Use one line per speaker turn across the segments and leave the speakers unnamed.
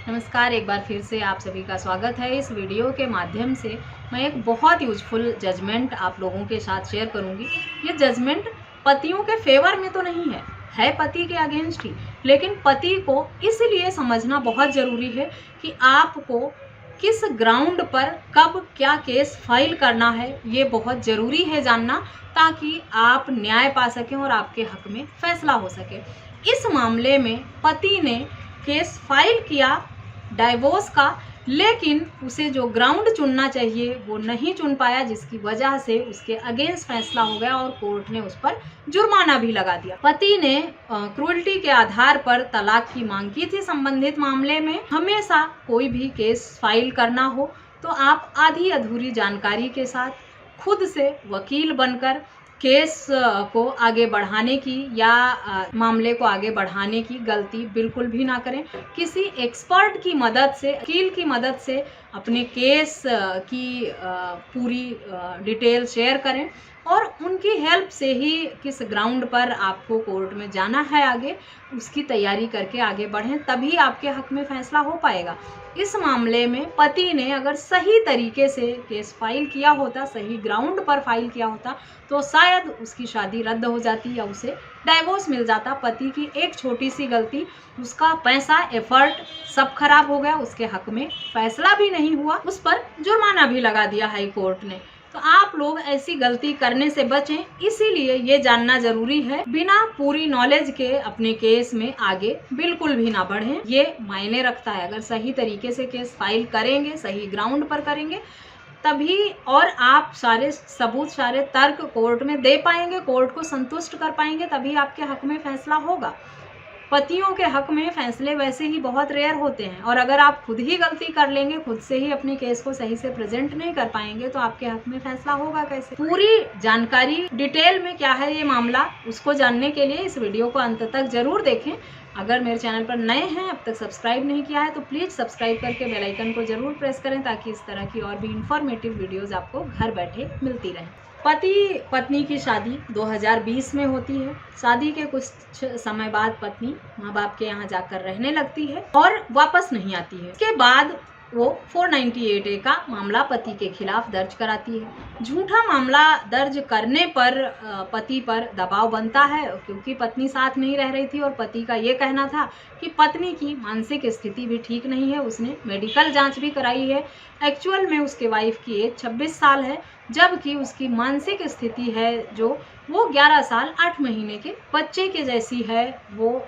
नमस्कार, एक बार फिर से आप सभी का स्वागत है। इस वीडियो के माध्यम से मैं एक बहुत यूजफुल जजमेंट आप लोगों के साथ शेयर करूंगी। ये जजमेंट पतियों के फेवर में तो नहीं है पति के अगेंस्ट ही, लेकिन पति को इसलिए समझना बहुत ज़रूरी है कि आपको किस ग्राउंड पर कब क्या केस फाइल करना है, ये बहुत ज़रूरी है जानना, ताकि आप न्याय पा सकें और आपके हक में फैसला हो सके। इस मामले में पति ने केस फाइल किया डाइवोर्स का, लेकिन उसे जो ग्राउंड चुनना चाहिए वो नहीं चुन पाया, जिसकी वजह से उसके अगेंस्ट फैसला हो गया और कोर्ट ने उस पर जुर्माना भी लगा दिया। पति ने क्रूरटी के आधार पर तलाक की मांग की थी। संबंधित मामले में हमेशा कोई भी केस फाइल करना हो तो आप आधी अधूरी जानकारी के साथ खुद से वकील बनकर केस को आगे बढ़ाने की या मामले को आगे बढ़ाने की गलती बिल्कुल भी ना करें। किसी एक्सपर्ट की मदद से, वकील की मदद से अपने केस की पूरी डिटेल शेयर करें और उनकी हेल्प से ही किस ग्राउंड पर आपको कोर्ट में जाना है आगे, उसकी तैयारी करके आगे बढ़ें, तभी आपके हक में फैसला हो पाएगा। इस मामले में पति ने अगर सही तरीके से केस फाइल किया होता, सही ग्राउंड पर फाइल किया होता, तो शायद उसकी शादी रद्द हो जाती या उसे डाइवोर्स मिल जाता। पति की एक छोटी सी गलती, उसका पैसा, एफर्ट सब खराब हो गया, उसके हक में फैसला भी नहीं हुआ, उस पर जुर्माना भी लगा दिया हाई कोर्ट ने। तो आप लोग ऐसी गलती करने से बचें, इसीलिए ये जानना जरूरी है। बिना पूरी नॉलेज के अपने केस में आगे बिल्कुल भी ना बढ़ें, ये मायने रखता है। अगर सही तरीके से केस फाइल करेंगे, सही ग्राउंड पर करेंगे, तभी और आप सारे सबूत, सारे तर्क कोर्ट में दे पाएंगे, कोर्ट को संतुष्ट कर पाएंगे, तभी आपके हक में फैसला होगा। पतियों के हक में फैसले वैसे ही बहुत रेयर होते हैं, और अगर आप खुद ही गलती कर लेंगे, खुद से ही अपने केस को सही से प्रेजेंट नहीं कर पाएंगे, तो आपके हक में फैसला होगा कैसे। पूरी जानकारी डिटेल में क्या है ये मामला, उसको जानने के लिए इस वीडियो को अंत तक जरूर देखें। अगर मेरे चैनल पर नए हैं, अब तक सब्सक्राइब नहीं किया है, तो प्लीज़ सब्सक्राइब करके बेल आइकन को जरूर प्रेस करें, ताकि इस तरह की और भी इंफॉर्मेटिव वीडियोज़ आपको घर बैठे मिलती रहें। पति पत्नी की शादी 2020 में होती है। शादी के कुछ समय बाद पत्नी माँ बाप के यहाँ जाकर रहने लगती है और वापस नहीं आती है। इसके बाद वो 498A का मामला पति के खिलाफ दर्ज कराती है। झूठा मामला दर्ज करने पर पति पर दबाव बनता है, क्योंकि पत्नी साथ नहीं रह रही थी और पति का ये कहना था कि पत्नी की मानसिक स्थिति भी ठीक नहीं है। उसने मेडिकल जांच भी कराई है। एक्चुअल में उसके वाइफ की एज 26 साल है, जबकि उसकी मानसिक स्थिति है जो वो 11 साल 8 महीने के बच्चे के जैसी है। वो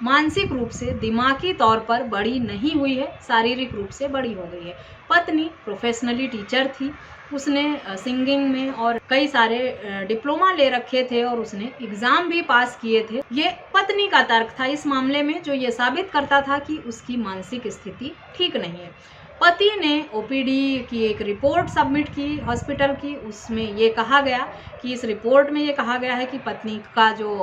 मानसिक रूप से, दिमागी तौर पर बड़ी नहीं हुई है, शारीरिक रूप से बड़ी हो गई है। पत्नी प्रोफेशनली टीचर थी, उसने सिंगिंग में और कई सारे डिप्लोमा ले रखे थे और उसने एग्ज़ाम भी पास किए थे। ये पत्नी का तर्क था इस मामले में, जो ये साबित करता था कि उसकी मानसिक स्थिति ठीक नहीं है। पति ने ओपीडी की एक रिपोर्ट सबमिट की हॉस्पिटल की। उसमें ये कहा गया कि इस रिपोर्ट में ये कहा गया है कि पत्नी का जो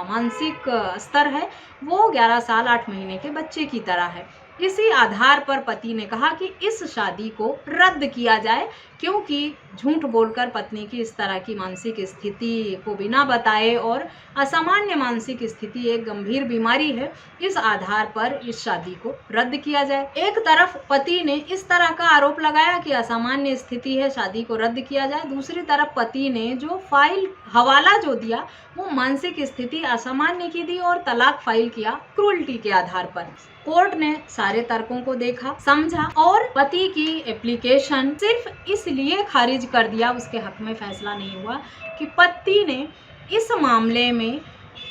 मानसिक स्तर है वो 11 साल 8 महीने के बच्चे की तरह है। इसी आधार पर पति ने कहा कि इस शादी को रद्द किया जाए, क्योंकि झूठ बोलकर पत्नी की इस तरह की मानसिक स्थिति को बिना बताए, और असामान्य मानसिक स्थिति एक गंभीर बीमारी है, इस आधार पर इस शादी को रद्द किया जाए। एक तरफ पति ने इस तरह का आरोप लगाया कि असामान्य स्थिति है, शादी को रद्द किया जाए। दूसरी तरफ पति ने जो फाइल हवाला जो दिया वो मानसिक स्थिति असामान्य की दी और तलाक फाइल किया क्रूरटी के आधार पर। कोर्ट ने सारे तर्कों को देखा, समझा और पति की एप्लीकेशन सिर्फ इसलिए खारिज कर दिया, उसके हक में फैसला नहीं हुआ, कि पति ने इस मामले में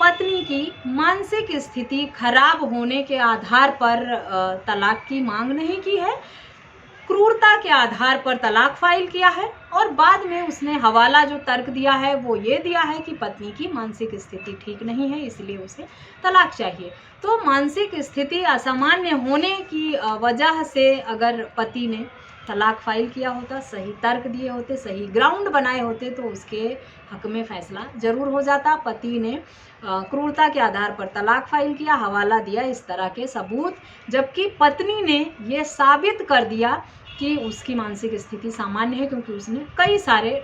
पत्नी की मानसिक स्थिति खराब होने के आधार पर तलाक की मांग नहीं की है, क्रूरता के आधार पर तलाक फाइल किया है, और बाद में उसने हवाला जो तर्क दिया है वो ये दिया है कि पत्नी की मानसिक स्थिति ठीक नहीं है, इसलिए उसे तलाक चाहिए। तो मानसिक स्थिति असामान्य होने की वजह से अगर पति ने तलाक फाइल किया होता, सही तर्क दिए होते, सही ग्राउंड बनाए होते, तो उसके हक में फैसला जरूर हो जाता। पति ने क्रूरता के आधार पर तलाक फाइल किया, हवाला दिया, इस तरह के सबूत, जबकि पत्नी ने ये साबित कर दिया कि उसकी मानसिक स्थिति सामान्य है, क्योंकि उसने कई सारे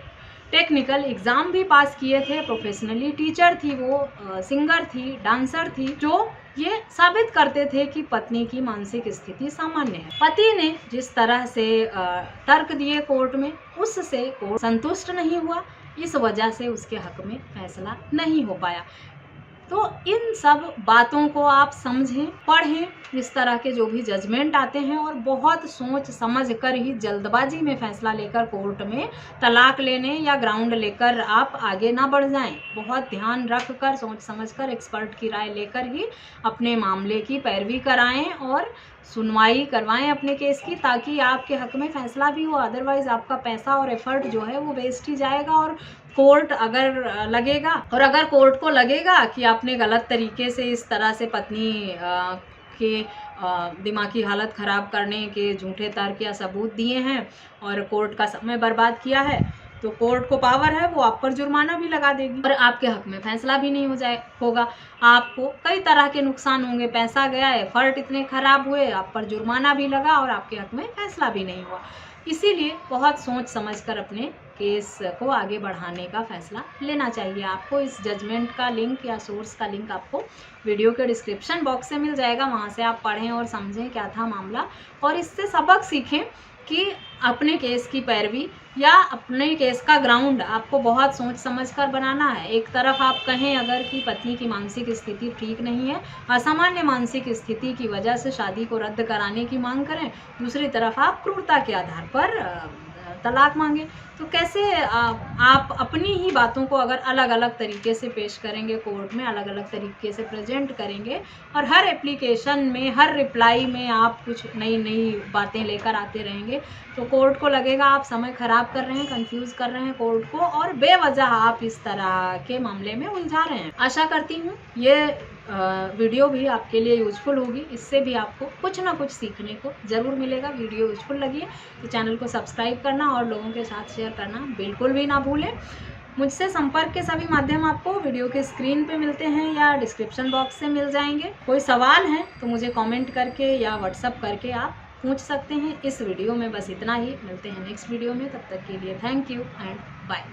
टेक्निकल एग्ज़ाम भी पास किए थे, प्रोफेशनली टीचर थी, वो सिंगर थी, डांसर थी, जो ये साबित करते थे कि पत्नी की मानसिक स्थिति सामान्य है। पति ने जिस तरह से तर्क दिए कोर्ट में, उससे कोर्ट संतुष्ट नहीं हुआ, इस वजह से उसके हक में फैसला नहीं हो पाया। तो इन सब बातों को आप समझें, पढ़ें, इस तरह के जो भी जजमेंट आते हैं, और बहुत सोच समझ कर ही जल्दबाजी में फैसला लेकर कोर्ट में तलाक लेने या ग्राउंड लेकर आप आगे ना बढ़ जाएं। बहुत ध्यान रख कर, सोच समझ कर, एक्सपर्ट की राय लेकर ही अपने मामले की पैरवी कराएं और सुनवाई करवाएं अपने केस की, ताकि आपके हक में फैसला भी हो। अदरवाइज आपका पैसा और एफर्ट जो है वो वेस्ट ही जाएगा। और कोर्ट अगर लगेगा, और अगर कोर्ट को लगेगा कि आपने गलत तरीके से इस तरह से पत्नी के दिमागी हालत ख़राब करने के झूठे तर्क या सबूत दिए हैं और कोर्ट का समय बर्बाद किया है, तो कोर्ट को पावर है, वो आप पर जुर्माना भी लगा देगी और आपके हक में फैसला भी नहीं होगा। आपको कई तरह के नुकसान होंगे, पैसा गया, एफर्ट इतने खराब हुए, आप पर जुर्माना भी लगा और आपके हक में फैसला भी नहीं हुआ। इसीलिए बहुत सोच समझकर अपने केस को आगे बढ़ाने का फैसला लेना चाहिए। आपको इस जजमेंट का लिंक या सोर्स का लिंक आपको वीडियो के डिस्क्रिप्शन बॉक्स से मिल जाएगा। वहाँ से आप पढ़ें और समझें क्या था मामला, और इससे सबक सीखें कि अपने केस की पैरवी या अपने केस का ग्राउंड आपको बहुत सोच समझ कर बनाना है। एक तरफ आप कहें अगर कि पत्नी की मानसिक स्थिति ठीक नहीं है, असामान्य मानसिक स्थिति की वजह से शादी को रद्द कराने की मांग करें, दूसरी तरफ आप क्रूरता के आधार पर तलाक मांगे, तो कैसे आप अपनी ही बातों को अगर अलग अलग तरीके से पेश करेंगे कोर्ट में, अलग अलग तरीके से प्रेजेंट करेंगे, और हर एप्लीकेशन में, हर रिप्लाई में आप कुछ नई नई बातें लेकर आते रहेंगे, तो कोर्ट को लगेगा आप समय खराब कर रहे हैं, कंफ्यूज कर रहे हैं कोर्ट को, और बेवजह आप इस तरह के मामले में उलझा रहे हैं। आशा करती हूँ ये वीडियो भी आपके लिए यूजफुल होगी, इससे भी आपको कुछ ना कुछ सीखने को ज़रूर मिलेगा। वीडियो यूजफुल लगी है तो चैनल को सब्सक्राइब करना और लोगों के साथ शेयर करना बिल्कुल भी ना भूलें। मुझसे संपर्क के सभी माध्यम आपको वीडियो के स्क्रीन पे मिलते हैं या डिस्क्रिप्शन बॉक्स से मिल जाएंगे। कोई सवाल है तो मुझे कमेंट करके या व्हाट्सअप करके आप पूछ सकते हैं। इस वीडियो में बस इतना ही, मिलते हैं नेक्स्ट वीडियो में, तब तक के लिए थैंक यू एंड बाय।